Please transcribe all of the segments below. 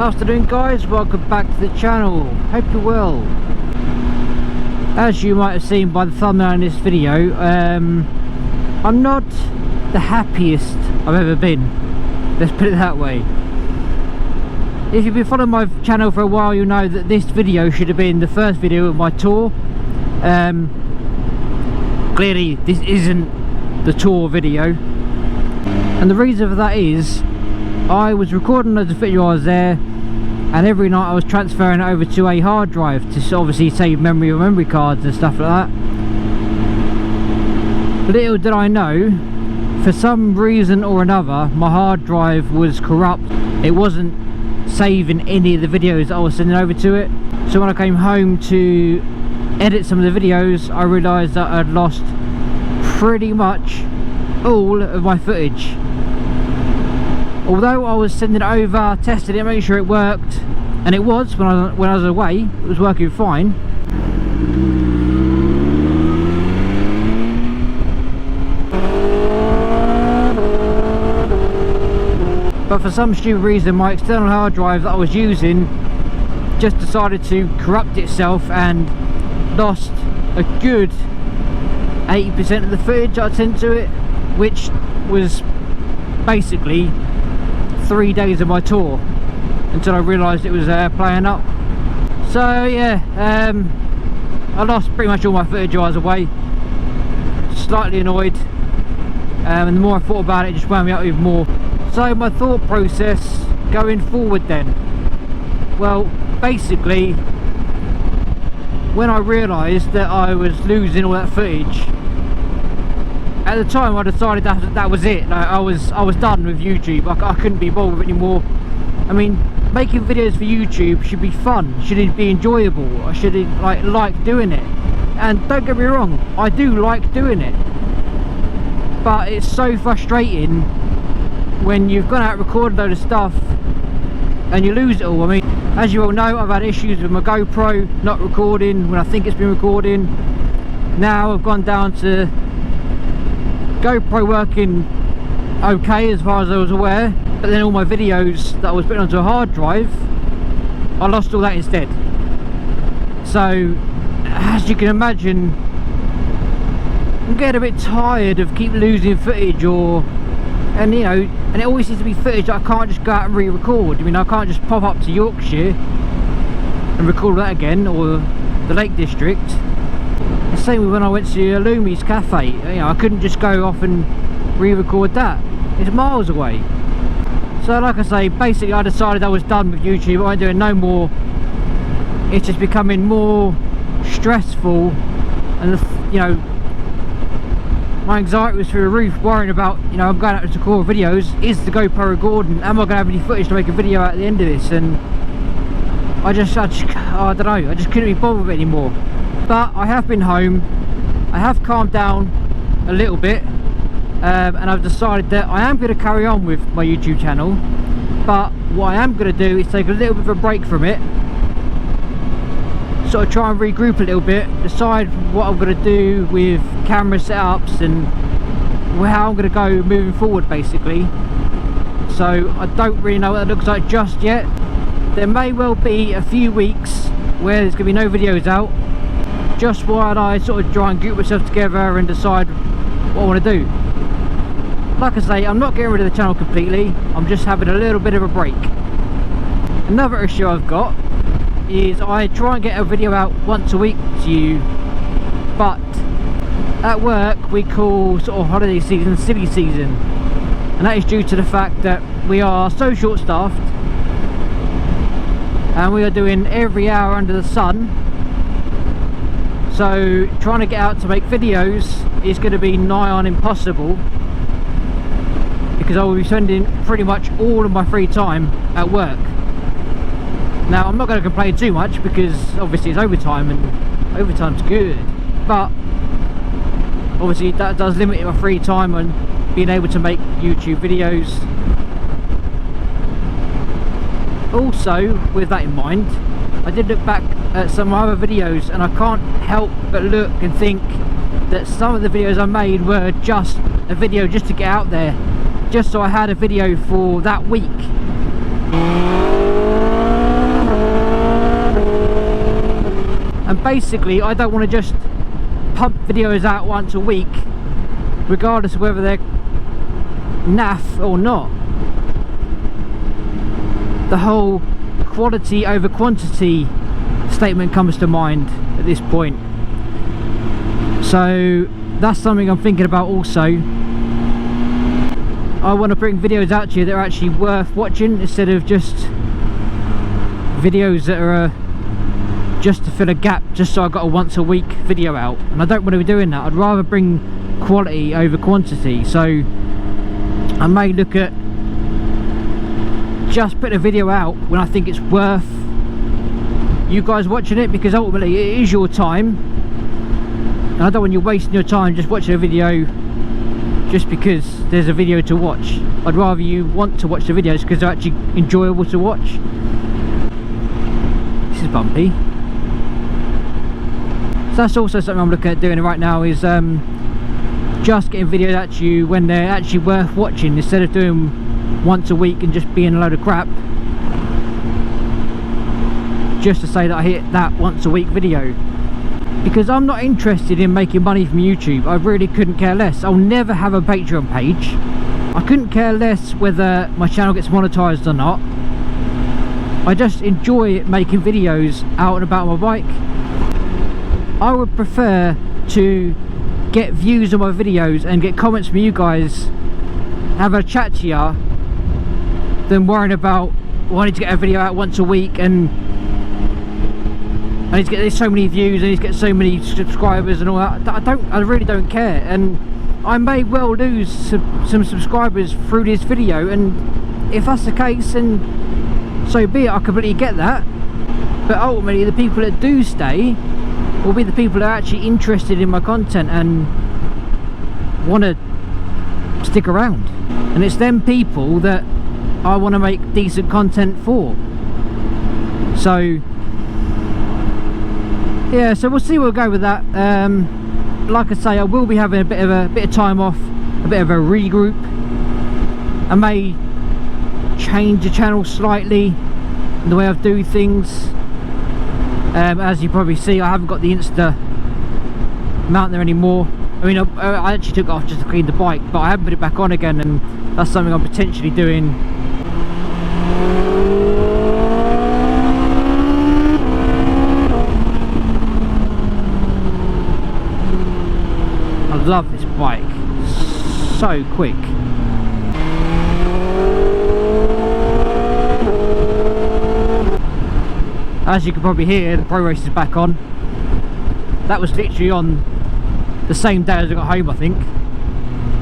Afternoon guys, welcome back to the channel. Hope you're well. As you might have seen by the thumbnail in this video, I'm not the happiest I've ever been. Let's put it that way. If you've been following my channel for a while, you'll know that this video should have been the first video of my tour. Clearly this isn't the tour video, and the reason for that is I was recording loads of footage while I was there, and every night I was transferring it over to a hard drive to obviously save memory or memory cards and stuff like that. Little did I know, for some reason or another, my hard drive was corrupt. It wasn't saving any of the videos that I was sending over to it. So when I came home to edit some of the videos, I realised that I'd lost pretty much all of my footage. Although I was sending it over, testing it, making sure it worked, and it was when I was away, it was working fine. But for some stupid reason, my external hard drive that I was using just decided to corrupt itself and lost a good 80% of the footage I sent to it, which was basically 3 days of my tour, until I realised it was playing up. So yeah, I lost pretty much all my footage while I was away. Slightly annoyed, and the more I thought about it, it just wound me up even more. So my thought process going forward then, well, basically when I realised that I was losing all that footage, at the time I decided that was it. Like, I was done with YouTube. I couldn't be bothered anymore. I mean, making videos for YouTube should be fun, should be enjoyable. I should like doing it, and don't get me wrong, I do like doing it, but it's so frustrating when you've gone out and recorded a load of stuff and you lose it all. I mean, as you all know, I've had issues with my GoPro not recording when I think it's been recording. Now I've gone down to GoPro working okay as far as I was aware, but then all my videos that I was putting onto a hard drive, I lost all that instead. So as you can imagine, I'm getting a bit tired of keep losing footage, and it always seems to be footage that I can't just go out and re-record. I mean, I can't just pop up to Yorkshire and record that again, or the Lake District. The same with when I went to Lumi's Cafe. I couldn't just go off and re-record that. It's miles away. So like I say, basically I decided I was done with YouTube. I ain't doing no more. It's just becoming more stressful, and my anxiety was through the roof, worrying about, I'm going out to record videos. Is the GoPro recording? Am I going to have any footage to make a video at the end of this? And I don't know, I just couldn't be bothered with it anymore. But I have been home, I have calmed down a little bit, and I've decided that I am going to carry on with my YouTube channel, but what I am going to do is take a little bit of a break from it, sort of try and regroup a little bit, decide what I'm going to do with camera setups and how I'm going to go moving forward basically. So I don't really know what that looks like just yet. There may well be a few weeks where there's going to be no videos out, just while I sort of try and group myself together and decide what I want to do. Like I say, I'm not getting rid of the channel completely, I'm just having a little bit of a break. Another issue I've got is I try and get a video out once a week to you, but at work we call sort of holiday season silly season, and that is due to the fact that we are so short staffed and we are doing every hour under the sun. So trying to get out to make videos is going to be nigh on impossible, because I will be spending pretty much all of my free time at work. Now I'm not going to complain too much, because obviously it's overtime and overtime's good, but obviously that does limit my free time and being able to make YouTube videos. Also, with that in mind, I did look back at some other videos, and I can't help but look and think that some of the videos I made were just a video just to get out there, just so I had a video for that week. And basically I don't want to just pump videos out once a week regardless of whether they're naff or not. The whole quality over quantity statement comes to mind at this point. So that's something I'm thinking about also. I want to bring videos out to you that are actually worth watching, instead of just videos that are just to fill a gap, just so I got a once a week video out. And I don't want to be doing that. I'd rather bring quality over quantity. So I may look at just putting a video out when I think it's worth you guys watching it, because ultimately it is your time, and I don't want you wasting your time just watching a video just because there's a video to watch. I'd rather you want to watch the videos because they're actually enjoyable to watch. This is bumpy. So that's also something I'm looking at doing right now, is just getting videos out to you when they're actually worth watching, instead of doing once a week and just being a load of crap just to say that I hit that once a week video. Because I'm not interested in making money from YouTube. I really couldn't care less. I'll never have a Patreon page. I couldn't care less whether my channel gets monetized or not. I just enjoy making videos out and about my bike. I would prefer to get views on my videos and get comments from you guys, have a chat to you, than worrying about wanting to get a video out once a week and I need to get so many views, I need to get so many subscribers and all that. I really don't care, and I may well lose some subscribers through this video, and if that's the case, then so be it. I completely get that, but ultimately the people that do stay will be the people that are actually interested in my content and want to stick around, and it's them people that I want to make decent content for. So yeah, so we'll see where we'll go with that. Like I say, I will be having a bit of time off, a bit of a regroup. I may change the channel slightly, the way I do things. As you probably see, I haven't got the Insta mount there anymore. I mean, I actually took it off just to clean the bike, but I haven't put it back on again, and that's something I'm potentially doing. I love this bike, so quick. As you can probably hear, the Pro Race is back on. That was literally on the same day as I got home, I think.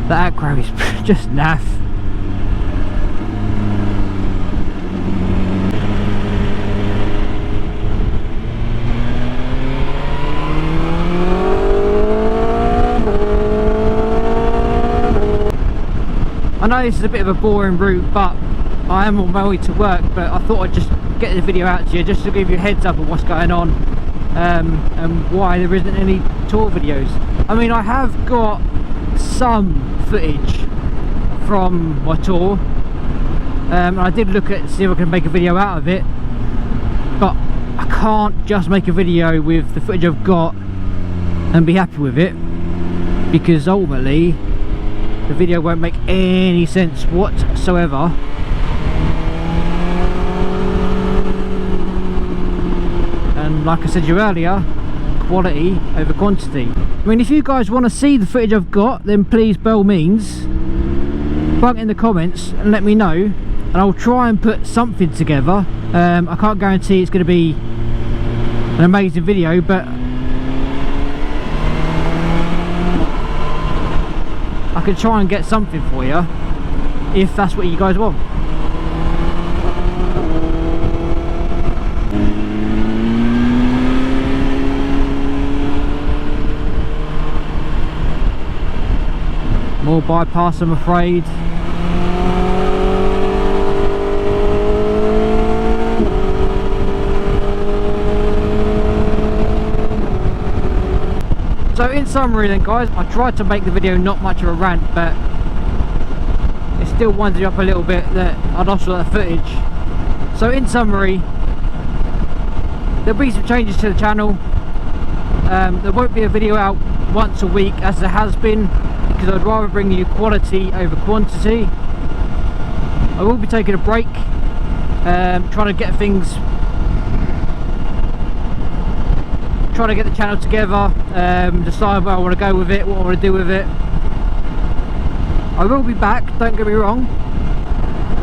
That aqua is just naff. I know this is a bit of a boring route, but I am on my way to work, but I thought I'd just get the video out to you just to give you a heads up of what's going on, and why there isn't any tour videos. I mean, I have got some footage from my tour, and I did look at see if I can make a video out of it, but I can't just make a video with the footage I've got and be happy with it, because ultimately the video won't make any sense whatsoever. And like I said to you earlier, quality over quantity. I mean, if you guys want to see the footage I've got, then please, by all means, bunk in the comments and let me know, and I'll try and put something together. I can't guarantee it's going to be an amazing video, but I can try and get something for you if that's what you guys want. More bypass, I'm afraid. So in summary then, guys, I tried to make the video not much of a rant, but it still winds me up a little bit that I lost all that footage. So in summary, there'll be some changes to the channel. There won't be a video out once a week as there has been, because I'd rather bring you quality over quantity. I will be taking a break, trying to get the channel together, decide where I want to go with it, what I want to do with it. I will be back, don't get me wrong,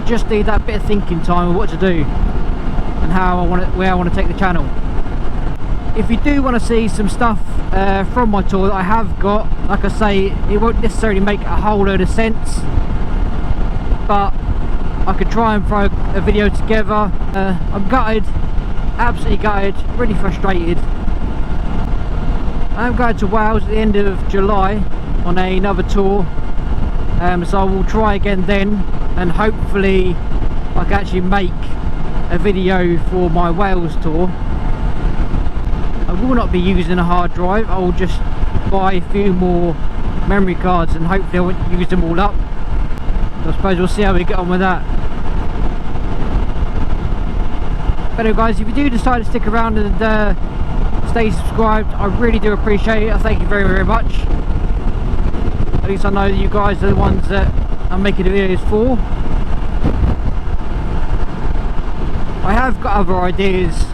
just need that bit of thinking time of what to do and where I want to take the channel. If you do want to see some stuff from my tour that I have got, like I say, it won't necessarily make a whole load of sense, but I could try and throw a video together. I'm gutted, absolutely gutted, really frustrated. I'm going to Wales at the end of July on another tour, so I will try again then, and hopefully I can actually make a video for my Wales tour. I will not be using a hard drive, I will just buy a few more memory cards and hopefully I won't use them all up. So I suppose we'll see how we get on with that. But anyway guys, if you do decide to stick around and stay subscribed, I really do appreciate it. I thank you very, very much. At least I know that you guys are the ones that I'm making the videos for. I have got other ideas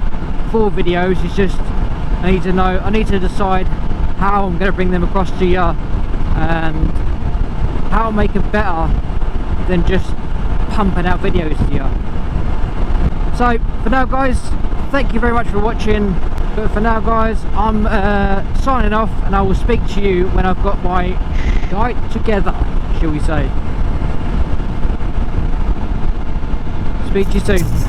for videos, it's just I need to decide how I'm going to bring them across to you and how to make them better than just pumping out videos to you. So for now guys, thank you very much for watching, but for now guys, I'm signing off, and I will speak to you when I've got my shite together, shall we say. Speak to you soon.